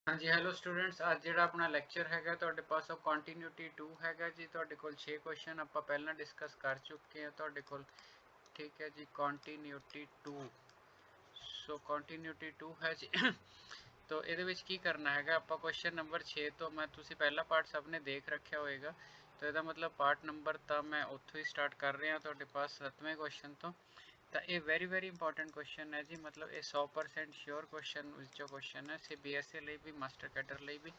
हाँ जी hello students, ਅੱਜ ਜਿਹੜਾ ਆਪਣਾ ਲੈਕਚਰ ਹੈਗਾ ਤੁਹਾਡੇ ਪਾਸ ਉਹ ਕੰਟੀਨਿਊਟੀ 2 ਹੈਗਾ ਜੀ। ਤੁਹਾਡੇ ਕੋਲ 6 ਕੁਐਸਚਨ ਆਪਾਂ ਪਹਿਲਾਂ ਡਿਸਕਸ ਕਰ ਚੁੱਕੇ ਹਾਂ ਤੁਹਾਡੇ ਕੋਲ। ਠੀਕ ਹੈ ਜੀ, ਕੰਟੀਨਿਊਟੀ 2। ਸੋ ਕੰਟੀਨਿਊਟੀ 2 ਹੈ ਜੀ। ਤੋ ਇਹਦੇ ਵਿੱਚ ਕੀ ਕਰਨਾ ਹੈਗਾ, ਆਪਾਂ ਕੁਐਸਚਨ ਨੰਬਰ 6 ਤੋਂ ਮੈਂ ਤੁਸੀਂ ਪਹਿਲਾ ਪਾਰਟ ਸਭ ਨੇ ਦੇਖ ਰੱਖਿਆ ਹੋਏਗਾ, ਤਾਂ ਇਹਦਾ ਮਤਲਬ ਪਾਰਟ ਨੰਬਰ ਤਾਂ ਮੈਂ ਉੱਥੋਂ ਹੀ ਸਟਾਰਟ ਕਰ ਰਿਹਾ ਤੁਹਾਡੇ ਪਾਸ 7ਵੇਂ ਕੁਐਸਚਨ ਤੋਂ। ਤਾਂ ਇਹ ਵੈਰੀ ਇੰਪੋਰਟੈਂਟ ਕੁਐਸਚਨ ਹੈ ਜੀ, ਮਤਲਬ ਇਹ 100% श्योर ਕੁਐਸਚਨ ਵਿੱਚੋਂ ਕੁਐਸਚਨ ਹੈ ਸੀ BSc ਲਈ ਵੀ ਮਾਸਟਰ ਕੈਡਰ ਲਈ ਵੀ।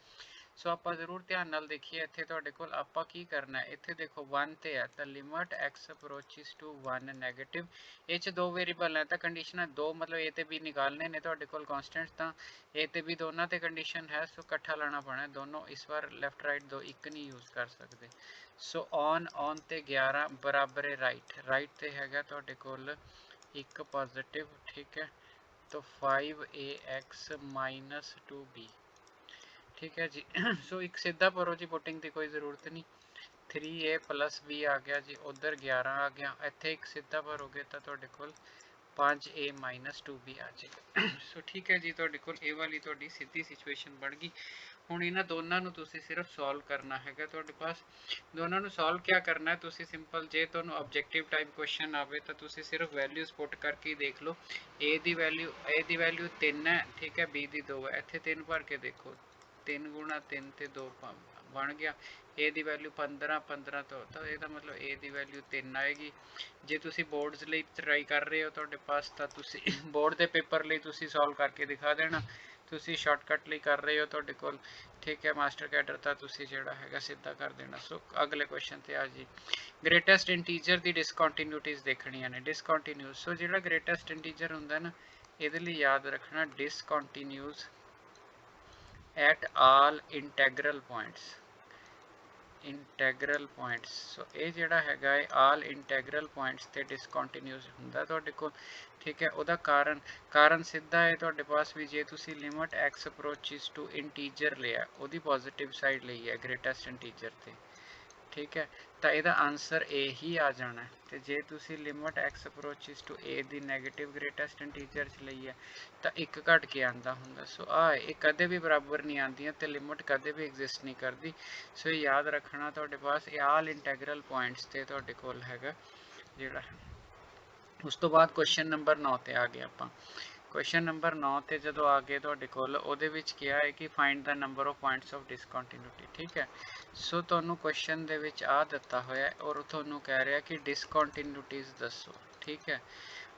ਸੋ ਆਪਾਂ ਜ਼ਰੂਰ ਧਿਆਨ ਨਾਲ ਦੇਖੀਏ। ਇੱਥੇ ਤੁਹਾਡੇ ਕੋਲ ਆਪਾਂ ਕੀ ਕਰਨਾ ਹੈ, ਇੱਥੇ ਦੇਖੋ 1 ਤੇ ਹੈ ਤਾਂ limit x approaches to 1 negative. ਇਹ ਚ ਦੋ ਵੇਰੀਏਬਲ ਹੈ ਤਾਂ ਕੰਡੀਸ਼ਨਾਂ ਦੋ, ਮਤਲਬ a ਤੇ b ਨਿਕਾਲਨੇ ਨੇ ਤੁਹਾਡੇ ਕੋਲ ਕਨਸਟੈਂਟਸ, ਤਾਂ a ਤੇ b ਦੋਨਾਂ ਤੇ ਕੰਡੀਸ਼ਨ ਹੈ, ਸੋ ਇਕੱਠਾ ਲਾਣਾ ਪੈਣਾ ਦੋਨੋਂ। ਇਸ ਵਾਰ ਲੈਫਟ ਰਾਈਟ ਦੋ ਇੱਕ ਨਹੀਂ ਯੂਜ਼ ਕਰ ਸਕਦੇ। ਸੋ ਔਨ ਤੇ 11 ਬਰਾਬਰ ਹੈ ਰਾਈਟ ਤੇ ਹੈਗਾ ਤੁਹਾਡੇ ਕੋਲ ਇੱਕ पॉजिटिव। ठीक है, तो 5ax माइनस 2b। ठीक है जी। सो एक सीधा भरो जी, पुटिंग की कोई ज़रूरत नहीं। 3a प्लस b आ गया जी, उधर 11 आ गया, इतने एक सीधा भरोगे तो तुहाडे कोल 5a माइनस 2b आ जाएगा। सो ठीक है जी, तुहाडे कोल ए वाली तुहाडी सीधी सिचुएशन बन गई। ਹੁਣ ਇਹਨਾਂ ਦੋਨਾਂ ਨੂੰ ਤੁਸੀਂ ਸਿਰਫ ਸੋਲਵ ਕਰਨਾ ਹੈਗਾ। ਤੁਹਾਡੇ ਪਾਸ ਦੋਨਾਂ ਨੂੰ ਸੋਲਵ ਕਿਆ ਕਰਨਾ ਹੈ, ਤੁਸੀਂ ਸਿੰਪਲ ਜੇ ਤੁਹਾਨੂੰ ਆਬਜੈਕਟਿਵ ਟਾਈਪ ਕੁਐਸਚਨ ਆਵੇ ਤਾਂ ਤੁਸੀਂ ਸਿਰਫ ਵੈਲਿਊਜ਼ ਪੁੱਟ ਕਰਕੇ ਹੀ ਦੇਖ ਲਓ। a ਦੀ ਵੈਲਿਊ 3 ਹੈ, ਠੀਕ ਹੈ, b ਦੀ 2 ਹੈ, ਇੱਥੇ 3 ਭਰ ਕੇ ਦੇਖੋ, 3 ਗੁਣਾ 3 ਤੇ 2 ਬਣ ਗਿਆ। a ਦੀ ਵੈਲਿਊ 15 ਤੋਂ, ਤਾਂ ਇਹਦਾ ਮਤਲਬ a ਦੀ ਵੈਲਿਊ 3 ਆਏਗੀ। ਜੇ ਤੁਸੀਂ ਬੋਰਡਸ ਲਈ ਟਰਾਈ ਕਰ ਰਹੇ ਹੋ ਤੁਹਾਡੇ ਪਾਸ, ਤਾਂ ਤੁਸੀਂ ਬੋਰਡ ਦੇ ਪੇਪਰ ਲਈ ਤੁਸੀਂ ਸੋਲਵ ਕਰਕੇ ਦਿਖਾ ਦੇਣਾ। ਤੁਸੀਂ ਸ਼ਾਰਟਕਟ ਲਈ ਕਰ ਰਹੇ ਹੋ ਤੁਹਾਡੇ ਕੋਲ, ਠੀਕ ਹੈ, ਮਾਸਟਰ ਕੈਡਰ ਤਾਂ ਤੁਸੀਂ ਜਿਹੜਾ ਹੈਗਾ ਸਿੱਧਾ ਕਰ ਦੇਣਾ। ਸੋ ਅਗਲੇ ਕੁਐਸਚਨ ਤੇ ਆ ਜੀ। ਗ੍ਰੇਟੈਸਟ ਇੰਟੀਜਰ ਦੀ ਡਿਸਕੰਟੀਨਿਊਟੀਜ਼ ਦੇਖਣੀਆਂ ਨੇ। ਡਿਸਕੰਟੀਨਿਊਸ, ਸੋ ਜਿਹੜਾ ਗ੍ਰੇਟੈਸਟ ਇੰਟੀਜਰ ਹੁੰਦਾ ਨਾ, ਇਹਦੇ ਲਈ ਯਾਦ ਰੱਖਣਾ ਡਿਸਕੰਟੀਨਿਊਸ at all integral points. Integral points, ਸੋ ਇਹ ਜਿਹੜਾ ਹੈਗਾ ਹੈ ਆਲ ਇੰਟੈਗਰਲ ਪੁਆਇੰਟਸ ਤੇ ਡਿਸਕੰਟੀਨਿਊਸ ਹੁੰਦਾ ਤੁਹਾਡੇ ਕੋਲ। ਠੀਕ ਹੈ, ਉਹਦਾ ਕਾਰਨ ਸਿੱਧਾ ਹੈ ਤੁਹਾਡੇ ਪਾਸ ਵੀ, ਜੇ ਤੁਸੀਂ limit x approaches to integer ਲਿਆ, ਉਹਦੀ ਪੋਜ਼ਿਟਿਵ ਸਾਈਡ ਲਈ ਹੈ ਗ੍ਰੇਟੈਸਟ ਇੰਟੀਜਰ ਤੇ। ਠੀਕ ਹੈ, ਤਾਂ ਇਹਦਾ ਆਨਸਰ a ਹੀ ਆ ਜਾਣਾ। ਤੇ ਜੇ ਤੁਸੀਂ limit x approaches to a the negative greatest integer ਚ ਲਈ ਹੈ ਤਾਂ ਇੱਕ ਘਟ ਕੇ ਆਂਦਾ ਹੁੰਦਾ। ਸੋ ਇਹ ਕਦੇ ਵੀ ਬਰਾਬਰ ਨਹੀਂ ਆਉਂਦੀਆਂ ਤੇ ਲਿਮਟ ਕਦੇ ਵੀ ਐਗਜ਼ਿਸਟ ਨਹੀਂ ਕਰਦੀ। ਸੋ ਇਹ ਯਾਦ ਰੱਖਣਾ ਤੁਹਾਡੇ ਪਾਸ ਇਹ ਆਲ ਇੰਟੈਗਰਲ ਪੁਆਇੰਟਸ ਤੇ ਤੁਹਾਡੇ ਕੋਲ ਹੈਗਾ ਜਿਹੜਾ। ਉਸ ਤੋਂ ਬਾਅਦ ਕੁਐਸਚਨ ਨੰਬਰ 9 ਤੇ ਆ ਗਏ ਆਪਾਂ। ਕੁਐਸਚਨ ਨੰਬਰ 9 ਤੇ ਜਦੋਂ ਆ ਗਏ ਤੁਹਾਡੇ ਕੋਲ, ਉਹਦੇ ਵਿੱਚ ਕਿਹਾ ਹੈ ਕਿ ਫਾਈਂਡ ਦਾ number of points of discontinuity. ਠੀਕ ਹੈ, ਸੋ ਤੁਹਾਨੂੰ ਕੁਐਸਚਨ ਦੇ ਵਿੱਚ ਆ ਦਿੱਤਾ ਹੋਇਆ ਔਰ ਤੁਹਾਨੂੰ ਕਹਿ ਰਿਹਾ ਕਿ ਡਿਸਕੰਟੀਨਿਊਟੀਜ਼ ਦੱਸੋ। ਠੀਕ ਹੈ,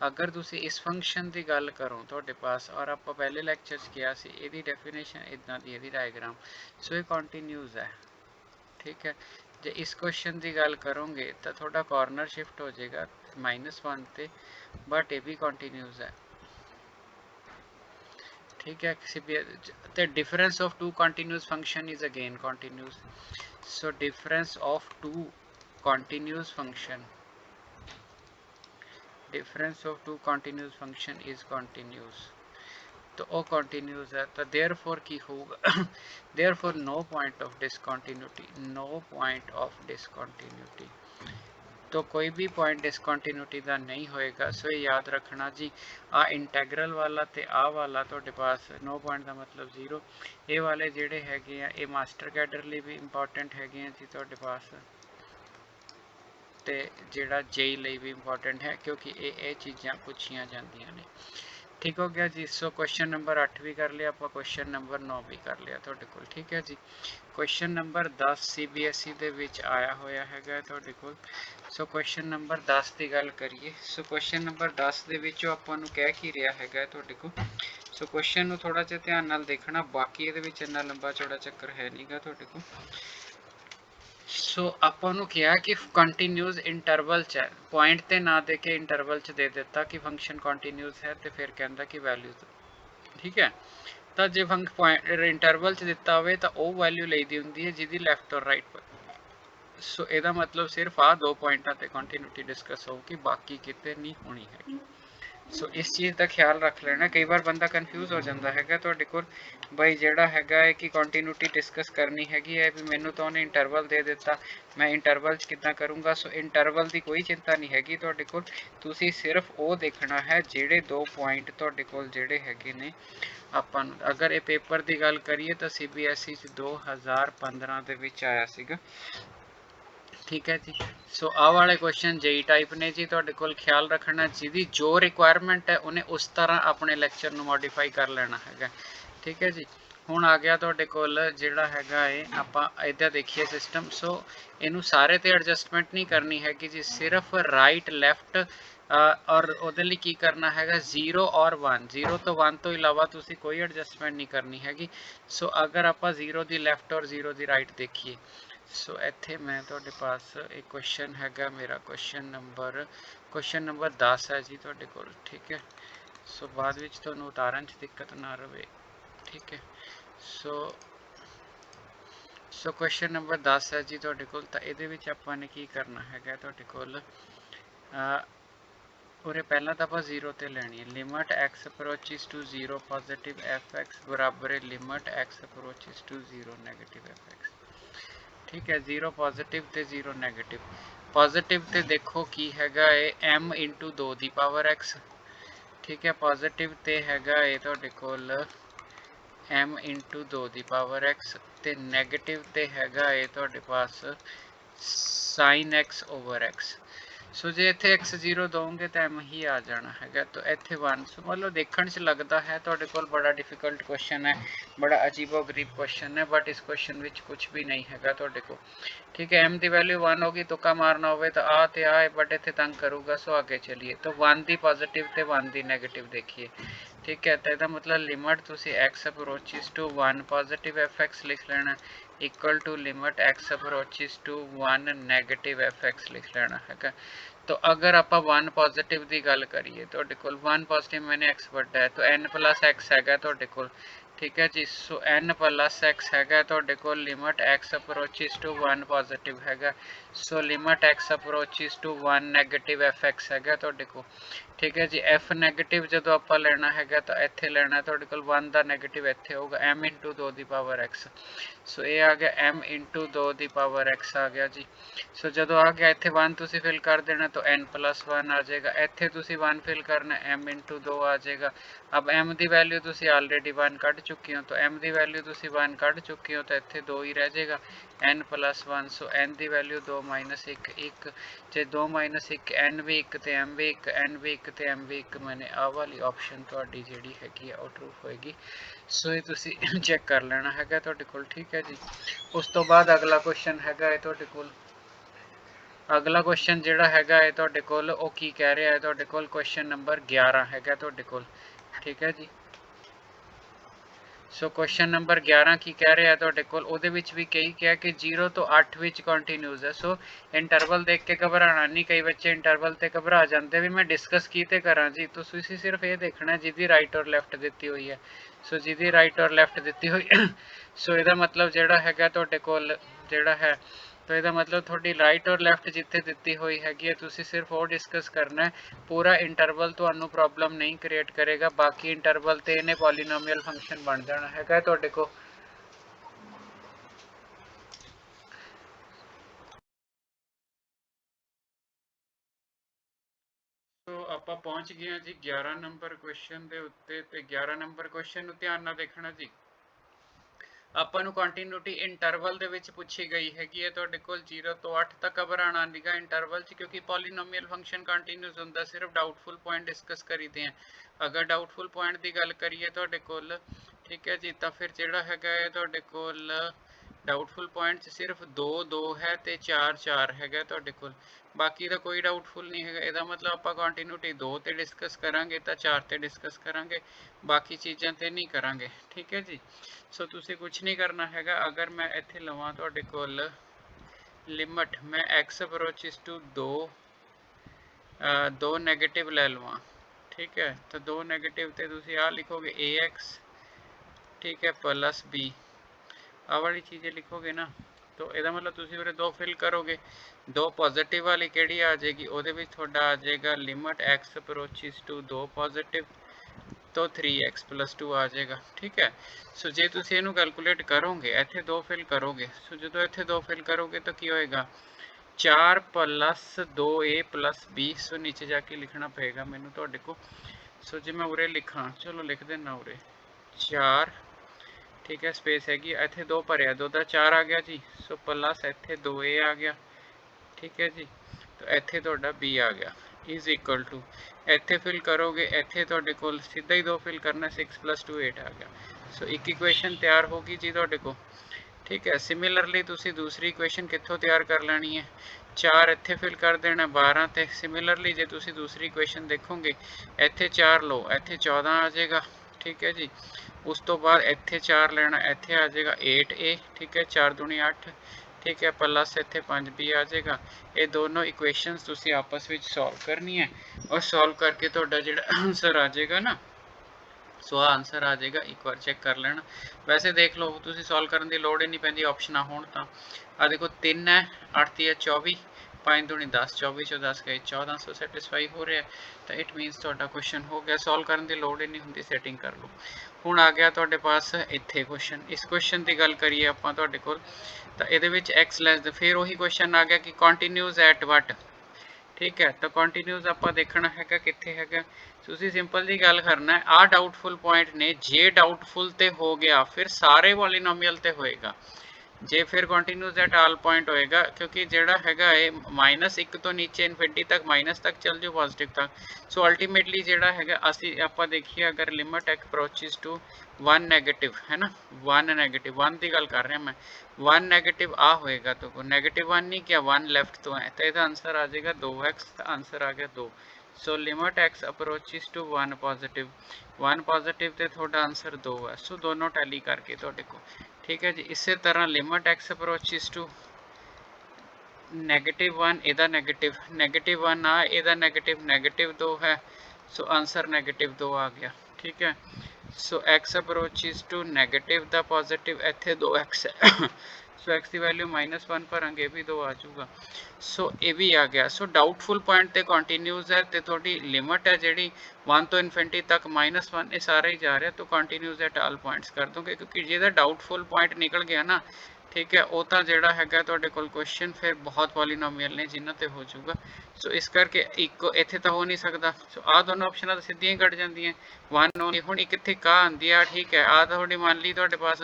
ਅਗਰ ਤੁਸੀਂ ਇਸ ਫੰਕਸ਼ਨ ਦੀ ਗੱਲ ਕਰੋ ਤੁਹਾਡੇ ਪਾਸ, ਔਰ ਆਪਾਂ ਪਹਿਲੇ ਲੈਕਚਰ 'ਚ ਕਿਹਾ ਸੀ ਇਹਦੀ ਡੈਫੀਨੇਸ਼ਨ ਇਦਾਂ ਦੀ, ਇਹਦੀ ਡਾਇਗਰਾਮ। ਸੋ ਇਹ ਕੰਟੀਨਿਊਸ ਹੈ। ਠੀਕ ਹੈ, ਜੇ ਇਸ ਕੁਐਸਚਨ ਦੀ ਗੱਲ ਕਰੋਗੇ ਤਾਂ ਤੁਹਾਡਾ ਕਾਰਨਰ ਸ਼ਿਫਟ ਹੋ ਜਾਏਗਾ -1 ਤੇ, ਬਟ ਇਹ ਵੀ ਕੰਟੀਨਿਊਸ ਹੈ। ठीक है, the difference of two continuous function is again continuous. So difference of two continuous function is continuous, तो वो continuous है, तो therefore की होगा therefore no point of discontinuity, तो कोई भी पॉइंट डिसकंटिन्यूटी का नहीं होएगा। सो ये याद रखना जी, आ इंटैगरल वाला ते आ वाला ਤੁਹਾਡੇ पास नो पॉइंट का मतलब 0। ये वाले ਜਿਹੜੇ ਹੈਗੇ ਆ ਇਹ ਮਾਸਟਰ ਕੈਡਰ ਲਈ ਵੀ ਇੰਪੋਰਟੈਂਟ ਹੈਗੇ ਆ ਜੀ ਤੁਹਾਡੇ ਪਾਸ, ਤੇ ਜਿਹੜਾ जेई ਲਈ ਵੀ ਇੰਪੋਰਟੈਂਟ ਹੈ ਕਿਉਂਕਿ ਇਹ ਚੀਜ਼ਾਂ ਪੁੱਛੀਆਂ ਜਾਂਦੀਆਂ ਨੇ। ठीक हो गया जी। सो क्वेश्चन नंबर 8 भी कर लिया, आप क्वेश्चन नंबर 9 भी कर लिया ਤੁਹਾਡੇ ਕੋਲ। ठीक है जी, क्वेश्चन नंबर 10 CBSE ਦੇ ਵਿੱਚ ਆਇਆ ਹੋਇਆ ਹੈਗਾ ਤੁਹਾਡੇ ਕੋਲ। ਸੋ क्वेश्चन नंबर 10 ਦੀ ਗੱਲ ਕਰੀਏ। ਸੋ क्वेश्चन नंबर 10 ਦੇ ਵਿੱਚੋਂ ਆਪਾਂ ਨੂੰ ਕਹਿ ਕੀ ਰਿਹਾ ਹੈਗਾ ਤੁਹਾਡੇ ਕੋਲ। ਸੋ क्वेश्चन ਨੂੰ ਥੋੜਾ ਜਿਹਾ ਧਿਆਨ ਨਾਲ ਦੇਖਣਾ, ਬਾਕੀ ਇਹਦੇ ਵਿੱਚ ਇੰਨਾ ਲੰਬਾ ਚੌੜਾ ਚੱਕਰ ਹੈ ਨਹੀਂਗਾ ਤੁਹਾਡੇ ਕੋਲ। सो ਆਪਾਂ ਨੂੰ ਕਿਹਾ ਕਿ ਕੰਟੀਨਿਊਸ ਇੰਟਰਵਲ ਚ ਹੈ, ਪੁਆਇੰਟ ਤੇ ਨਾ ਦੇ ਕੇ ਇੰਟਰਵਲ ਚ ਦੇ ਦਿੱਤਾ ਕਿ ਫੰਕਸ਼ਨ ਕੰਟੀਨਿਊਸ ਹੈ, ਤੇ ਫਿਰ ਕਹਿੰਦਾ ਕਿ ਵੈਲਿਊ। ਠੀਕ ਹੈ, ਤਾਂ ਜੇ ਫੰਕਸ਼ਨ ਇੰਟਰਵਲ ਚ ਦਿੱਤਾ ਹੋਵੇ ਤਾਂ ਉਹ ਵੈਲਿਊ ਲਈਦੀ ਹੁੰਦੀ ਹੈ ਜਿਹਦੀ ਲੈਫਟ ਔਰ ਰਾਈਟ। ਸੋ ਇਹਦਾ ਮਤਲਬ ਸਿਰਫ ਆ ਦੋ ਪੁਆਇੰਟਾਂ ਤੇ ਕੰਟੀਨਿਊਟੀ ਡਿਸਕਸ ਹੋਊਗੀ, ਬਾਕੀ ਕਿਤੇ ਨਹੀਂ ਹੋਣੀ ਹੈਗੀ। ਸੋ ਇਸ ਚੀਜ਼ ਦਾ ਖਿਆਲ ਰੱਖ ਲੈਣਾ। ਕਈ ਵਾਰ ਬੰਦਾ ਕਨਫਿਊਜ਼ ਹੋ ਜਾਂਦਾ ਹੈਗਾ ਤੁਹਾਡੇ ਕੋਲ, ਬਈ ਜਿਹੜਾ ਹੈਗਾ ਹੈ ਕਿ ਕੰਟੀਨਿਊਟੀ ਡਿਸਕਸ ਕਰਨੀ ਹੈਗੀ ਹੈ ਵੀ ਮੈਨੂੰ ਤਾਂ ਉਹਨੇ ਇੰਟਰਵਲ ਦੇ ਦਿੱਤਾ, ਮੈਂ ਇੰਟਰਵਲ 'ਚ ਕਿੱਦਾਂ ਕਰੂੰਗਾ। ਸੋ ਇੰਟਰਵਲ ਦੀ ਕੋਈ ਚਿੰਤਾ ਨਹੀਂ ਹੈਗੀ ਤੁਹਾਡੇ ਕੋਲ, ਤੁਸੀਂ ਸਿਰਫ ਉਹ ਦੇਖਣਾ ਹੈ ਜਿਹੜੇ ਦੋ ਪੁਆਇੰਟ ਤੁਹਾਡੇ ਕੋਲ ਜਿਹੜੇ ਹੈਗੇ ਨੇ ਆਪਾਂ ਨੂੰ। ਅਗਰ ਇਹ ਪੇਪਰ ਦੀ ਗੱਲ ਕਰੀਏ ਤਾਂ CBSE 'ਚ 2015 ਦੇ ਵਿੱਚ ਆਇਆ ਸੀਗਾ। ਠੀਕ ਹੈ ਜੀ। ਸੋ ਆਹ ਵਾਲੇ ਕੁਐਸਚਨ JEE ਟਾਈਪ ਨੇ ਜੀ, ਤੁਹਾਡੇ ਕੋਲ ਖਿਆਲ ਰੱਖਣਾ ਜਿਹਦੀ ਜੋ ਰਿਕੁਆਇਰਮੈਂਟ ਹੈ ਉਹਨੇ ਉਸ ਤਰ੍ਹਾਂ ਆਪਣੇ ਲੈਕਚਰ ਨੂੰ ਮੋਡੀਫਾਈ ਕਰ ਲੈਣਾ ਹੈਗਾ। ਠੀਕ ਹੈ ਜੀ। ਹੁਣ ਆ ਗਿਆ ਤੁਹਾਡੇ ਕੋਲ ਜਿਹੜਾ ਹੈਗਾ ਏ, ਆਪਾਂ ਇੱਦਾਂ ਦੇਖੀਏ ਸਿਸਟਮ। ਸੋ ਇਹਨੂੰ ਸਾਰੇ ਤੇ ਐਡਜਸਟਮੈਂਟ ਨਹੀਂ ਕਰਨੀ ਹੈਗੀ ਜੀ, ਸਿਰਫ ਰਾਈਟ ਲੈਫਟ ਔਰ ਉਹਦੇ ਲਈ ਕੀ ਕਰਨਾ ਹੈਗਾ 0 ਔਰ 1, 0 ਤੋਂ 1 ਤੋਂ ਇਲਾਵਾ ਤੁਸੀਂ ਕੋਈ ਐਡਜਸਟਮੈਂਟ ਨਹੀਂ ਕਰਨੀ ਹੈਗੀ। ਸੋ ਅਗਰ ਆਪਾਂ 0 ਦੀ ਲੈਫਟ ਔਰ 0 ਦੀ ਰਾਈਟ ਦੇਖੀਏ, ਸੋ ਇੱਥੇ ਮੈਂ ਤੁਹਾਡੇ ਪਾਸ ਇੱਕ ਕੁਐਸਚਨ ਹੈਗਾ ਮੇਰਾ, ਕੁਐਸਚਨ ਨੰਬਰ 10 ਹੈ ਜੀ ਤੁਹਾਡੇ ਕੋਲ। ਠੀਕ ਹੈ। ਸੋ ਬਾਅਦ ਵਿੱਚ ਤੁਹਾਨੂੰ ਉਤਾਰਨ 'ਚ ਦਿੱਕਤ ਨਾ ਰਵੇ। ਠੀਕ ਹੈ। ਸੋ ਕੁਐਸਚਨ ਨੰਬਰ 10 ਹੈ ਜੀ ਤੁਹਾਡੇ ਕੋਲ। ਤਾਂ ਇਹਦੇ ਵਿੱਚ ਆਪਾਂ ਨੇ ਕੀ ਕਰਨਾ ਹੈਗਾ ਤੁਹਾਡੇ ਕੋਲ, ਉਰੇ ਪਹਿਲਾਂ ਤਾਂ ਆਪਾਂ 0 ਤੇ ਲੈਣੀ ਹੈ, limit x approaches to 0 positive fx ਬਰਾਬਰ ਹੈ limit x approaches to 0 negative fx। ਠੀਕ ਹੈ। 0 ਪੋਜ਼ਿਟਿਵ ਤੇ 0 ਨੈਗੇਟਿਵ। ਪੋਜ਼ਿਟਿਵ ਤੇ ਦੇਖੋ ਕੀ ਹੈਗਾ ਏ m ਇੰਟੂ 2 ਦੀ ਪਾਵਰ x। ਠੀਕ ਹੈ। ਪੋਜ਼ਿਟਿਵ ਤੇ ਹੈਗਾ ਏ ਤੁਹਾਡੇ ਕੋਲ m ਇੰਟੂ 2 ਦੀ ਪਾਵਰ x, ਤੇ ਨੈਗੇਟਿਵ ਤੇ ਹੈਗਾ ਏ ਤੁਹਾਡੇ ਪਾਸ sin x ਓਵਰ x। ਸੋ ਜੇ ਇੱਥੇ x0 ਦੋਗੇ ਤਾਂ m ਹੀ ਆ ਜਾਣਾ ਹੈਗਾ, ਤਾਂ ਇੱਥੇ 1। ਸੋ ਮਤਲਬ ਦੇਖਣ 'ਚ ਲੱਗਦਾ ਹੈ ਤੁਹਾਡੇ ਕੋਲ ਬੜਾ ਡਿਫਿਕਲਟ ਕੁਐਸਚਨ ਹੈ, ਬੜਾ ਅਜੀਬੋ ਗਰੀਬ ਕੁਐਸਚਨ ਹੈ, ਬਟ ਇਸ ਕੁਐਸਚਨ ਵਿੱਚ ਕੁਝ ਵੀ ਨਹੀਂ ਹੈਗਾ ਤੁਹਾਡੇ ਕੋਲ। ਠੀਕ ਹੈ। m ਦੀ ਵੈਲਿਊ 1 ਹੋਗੀ, ਤੁੱਕਾ ਮਾਰਨਾ ਹੋਵੇ ਤਾਂ ਆ ਤੇ ਆ, ਬਟ ਇੱਥੇ ਤੰਗ ਕਰੂਗਾ। ਸੋ ਅੱਗੇ ਚਲੀਏ ਤਾਂ 1 ਦੀ ਪੋਜ਼ਿਟਿਵ ਤੇ 1 ਦੀ ਨੈਗੇਟਿਵ ਦੇਖੀਏ। ਠੀਕ ਹੈ। ਤਾਂ ਇਹਦਾ ਮਤਲਬ ਲਿਮਟ ਤੁਸੀਂ x approaches to 1 positive fx ਲਿਖ ਲੈਣਾ, equal to limit x approaches to 1 negative fx ਲਿਖ ਲੈਣਾ ਹੈਗਾ। तो अगर आप 1 पॉजिटिव की गल करिए, तो 1 पॉजिटिव मैंने x ਵੱਡਾ है, तो n प्लस x है तो ठीक है जी। सो n प्लस x है तो limit x approaches to 1 positive है। So limit x approaches to 1 negative fx है तो ठीक है जी। f नैगेटिव जो आप लेना है तो इतने लेना तो 1 का नैगेटिव इतने होगा m इंटू 2 की पावर x। सो ये आ गया m इंटू 2 की पावर x आ गया जी। सो जो आ गया इतने 1 तुम फिल कर देना तो n प्लस 1 आ जाएगा, इतने तुम 1 फिल करना m इंटू 2 आ जाएगा। अब m की वैल्यू तुम ऑलरेडी 1 कढ़ चुके हो, तो m की वैल्यू तुम 1 कढ़ चुके हो, तो इतने 2 ही रह जाएगा n प्लस 1। सो n की वैल्यू 2 माइनस 1 1, जे 2 माइनस 1 n भी 1 तो m भी 1, n भी 1 तो m भी 1। मैंने आ वाली ऑप्शन थोड़ी जी हैगी वो ट्रू होएगी। सो ये तुम चेक कर लेना है तुहाडे कोल। ठीक है जी। उस तो बाद अगला क्वेश्चन है तुहाडे कोल, अगला क्वेश्चन जिहड़ा हैगा है तुहाडे कोल वो की कह रहा है, तुहाडे कोल क्वेश्चन नंबर 11 हैगा तुहाडे कोल। ठीक है जी। सो क्वेश्चन नंबर 11 की कह रहा है तुहाडे कोल, ਉਹਦੇ ਵਿੱਚ ਵੀ ਕਹੀ ਕਿਹਾ कि 0 ਤੋਂ 8 ਵਿੱਚ ਕੰਟੀਨਿਊਸ है। सो इंटरवल देख के घबराना नहीं, कई बच्चे इंटरवल ते घबरा जाते भी मैं डिस्कस की ते करा जी। तो तुसीं सिर्फ ये देखना जिहदी राइट और लैफ्ट दी हुई है। सो जिहदी राइट और लैफ्ट दी हुई सो ਇਹਦਾ मतलब ਜਿਹੜਾ ਹੈਗਾ ਤੁਹਾਡੇ ਕੋਲ ਜਿਹੜਾ है, तो ਇਹਦਾ मतलब थोड़ी राइट और लैफ्ट जिथे दी हुई हैगी है तुसीं सिर्फ वो डिस्कस करना है। पूरा इंटरवल ਤੁਹਾਨੂੰ प्रॉब्लम नहीं क्रिएट करेगा, बाकी इंटरवल ਤੇ ਇਹਨੇ पॉलीनोमियल फंक्शन बन जाना हैगा ਤੁਹਾਡੇ को। तो आप पहुँच गए हैं जी 11 नंबर क्वेश्चन के उत्ते, ते 11 नंबर क्वेश्चन ध्यान नाल देखना जी। ਆਪਾਂ ਨੂੰ ਕੰਟੀਨਿਊਟੀ ਇੰਟਰਵਲ ਦੇ ਵਿੱਚ ਪੁੱਛੀ ਗਈ ਹੈਗੀ ਹੈ ਤੁਹਾਡੇ ਕੋਲ 0 ਤੋਂ 8 ਤੱਕ ਘਬਰਾਣਾ ਨਹੀਂਗਾ ਇੰਟਰਵਲ 'ਚ, ਕਿਉਂਕਿ ਪੋਲੀਨੋਮੀਅਲ ਫੰਕਸ਼ਨ ਕੰਟੀਨਿਊਸ ਹੁੰਦਾ, ਸਿਰਫ ਡਾਊਟਫੁਲ ਪੁਆਇੰਟ ਡਿਸਕਸ ਕਰੀਦੇ ਆ। ਅਗਰ ਡਾਊਟਫੁਲ ਪੁਆਇੰਟ ਦੀ ਗੱਲ ਕਰੀਏ ਤੁਹਾਡੇ ਕੋਲ, ਠੀਕ ਹੈ ਜੀ, ਤਾਂ ਫਿਰ ਜਿਹੜਾ ਹੈਗਾ ਹੈ ਤੁਹਾਡੇ ਕੋਲ ਡਾਊਟਫੁਲ ਪੁਆਇੰਟ 'ਚ ਸਿਰਫ 2 2 ਹੈ ਤੇ 4 4 ਹੈਗਾ ਤੁਹਾਡੇ ਕੋਲ, ਬਾਕੀ ਦਾ ਕੋਈ ਡਾਊਟਫੁਲ ਨਹੀਂ ਹੈਗਾ। ਇਹਦਾ ਮਤਲਬ ਆਪਾਂ ਕੰਟੀਨਿਊਟੀ 2 ਤੇ ਡਿਸਕਸ ਕਰਾਂਗੇ ਤਾਂ 4 ਤੇ ਡਿਸਕਸ ਕਰਾਂਗੇ, ਬਾਕੀ ਚੀਜ਼ਾਂ ਤੇ ਨਹੀਂ ਕਰਾਂਗੇ। ਠੀਕ ਹੈ ਜੀ। ਸੋ ਤੁਸੀਂ ਕੁਛ ਨਹੀਂ ਕਰਨਾ ਹੈਗਾ। ਅਗਰ ਮੈਂ ਇੱਥੇ ਲਵਾਂ ਤੁਹਾਡੇ ਕੋਲ ਲਿਮਟ, ਮੈਂ x ਅਪਰੋਚਿਸ ਟੂ 2 ਨੈਗੇਟਿਵ ਲੈ ਲਵਾਂ। ਠੀਕ ਹੈ। ਤਾਂ 2 ਨੈਗੇਟਿਵ ਤੇ ਤੁਸੀਂ ਆ ਲਿਖੋਗੇ ax, ठीक है, प्लस b, आ वाली चीज़ें लिखोगे ना, तो ਇਹਦਾ मतलब ਤੁਸੀਂ ਉਰੇ 2 ਫਿਲ ਕਰੋਗੇ। 2 ਪੋਜ਼ਿਟਿਵ ਵਾਲੀ ਕਿਹੜੀ ਆ ਜਾਏਗੀ, ਉਹਦੇ ਵਿੱਚ ਤੁਹਾਡਾ ਆ ਜਾਏਗਾ limit x approaches to 2 positive, तो 3x प्लस 2 आ जाएगा। ठीक है। सो जे तुम इनू कैलकुलेट करोगे, इतने 2 फिल करोगे, सो जो इतने 2 फिल करोगे तो की होएगा 4 प्लस 2a प्लस b। सो नीचे जाके लिखना पेगा मैनू तुहाडे को। सो जे मैं उरे लिखा, चलो लिख देना उरे 4 ठीक है स्पेस हैगी इत्थे 2 भरिया 2 ਦਾ 4 आ गया जी सो प्लस इत्थे 2a आ गया ठीक है जी तो इत्थे तुहाडा b आ गया इज इक्वल टू इत्थे फिल करोगे इत्थे तुहाडे कोल सीधा ही 2 फिल करना 6 + 2 8 आ गया सो एक इक्वेशन तैयार होगी जी तुहाडे कोल ठीक है सिमिलरली तुसी दूसरी इक्वेशन कित्थों तैयार कर लेनी है 4 इत्थे फिल कर देना 12 ते सिमिलरली जे तुसी दूसरी इक्वेशन देखोगे इत्थे 4 लो इत्थे 14 आ जाएगा ठीक है जी उस तो बाद इत्थे 4 लेना इत्थे आ जाएगा 8a ठीक है 4 दूनी 8 ठीक है प्लस इत्थे 5b आ जाएगा ये दोनों इक्वेशंस तुसी आपस में सॉल्व करनी है और सॉल्व करके तुहाडा जिहड़ा आंसर आ जाएगा ना सो आंसर आ जाएगा एक बार चेक कर लेना वैसे देख लो तुसी सॉल्व करने की लोड़ ही नहीं पैंदी ऑप्शन होण तां आ देखो 3 है 8 ती 24 5 दूनी 10 24 चो 10 गए 14 सौ सैटिस्फाई हो रहा है तो इट मीनस तुहाडा क्वेश्चन हो गया सॉल्व करने की लोड़ ही नहीं हुंदी सैटिंग कर लो हुण आ गया तुहाडे पास इत्थे क्वेश्चन इस क्वेश्चन की गल करिए आपां तुहाडे कोल तो इहदे विच x लैस द फिर वही क्वेश्चन आ गया कि कंटीन्यूज एट वट ठीक है तो कंटीन्यूज आप देखना है कितने है तुसी सिंपल जी गल करना है आ डाउटफुल पॉइंट ने जे डाउटफुल ते हो गया फिर सारे पॉलीनोमियल ते होएगा जे फिर कंटीन्यूज एट ऑल पॉइंट होएगा क्योंकि जेड़ा हैगा है -1 तो नीचे इनफिनिटी तक माइनस तक चल जाओ पॉजिटिव तक सो अल्टीमेटली जेड़ा हैगा असी आपां देखिए अगर लिमिट अप्रोचेस टू 1 नेगेटिव है ना 1 नेगेटिव 1 की गल कर रहा मैं 1 नेगेटिव आ होएगा तो -1 नहीं क्या 1 लेफ्ट तो है तो इसका आंसर आ जाएगा 2x आंसर आ गया 2 so limit x approaches to 1 positive ते थोड़ा आंसर 2 है सो दोनों टैली करके थोड़े को ठीक है जी इसी तरह लिमिट x अप्रोचेस टू -1 इहदा -1 आ इहदा -2 है सो आंसर -2 आ गया ठीक है सो x अप्रोचेस टू नेगेटिव दा पॉजिटिव इत्थे 2x है सो x की वैल्यू -1 भरांगे भी 2 आ जाऊगा सो ये भी आ गया सो डाउटफुल पॉइंट ते कंटीन्यूज है तो थोड़ी लिमिट है जी 1 तो इनफिनिटी तक -1 ये सारे ही जा रहे हैं तो कंटीन्यूज एट ऑल पॉइंट्स कर दोगे क्योंकि जिहदा डाउटफुल पॉइंट निकल गया ना ठीक है वो तो जोड़ा है क्वेश्चन फिर बहुत पॉलीनोमियल ने जिन्हों पर हो जाऊगा सो इस करके एक इतने तो हो नहीं सकता सो आ दोनों ऑप्शन तो सीधियां ही कट जाती 1 हूँ एक इतने का आती है ठीक है आ थोड़ी मान ली थोड़े पास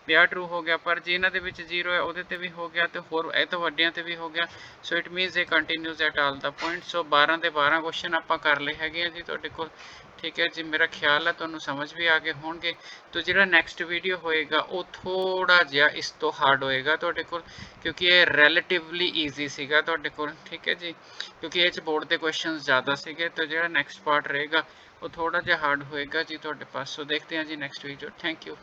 ब्याह ट्रू हो गया पर जिन्हों के जीरो है वो भी हो गया तो होर ए तो वड्डियां ते भी हो गया so it मीनस A कंटीन्यूज at all the point so 12 के 12 क्वेश्चन आप कर ले है जी तुहाडे कोल ठीक है जी मेरा ख्याल है तुहानू समझ भी आ गए होंगे तो जो नैक्सट वीडियो होएगा वो थोड़ा जिहा इस तो हार्ड होएगा तुहाडे कोल क्योंकि ये रैलेटिवली ईजी सीगा तुहाडे कोल ठीक है जी क्योंकि ये बोर्ड के क्वेश्चन ज़्यादा सीगे तो जो नैक्सट पार्ट रहेगा वो थोड़ा जिहा हार्ड होएगा जी तुहाडे पास सो देखते हैं जी नैक्सट वीडियो थैंक यू।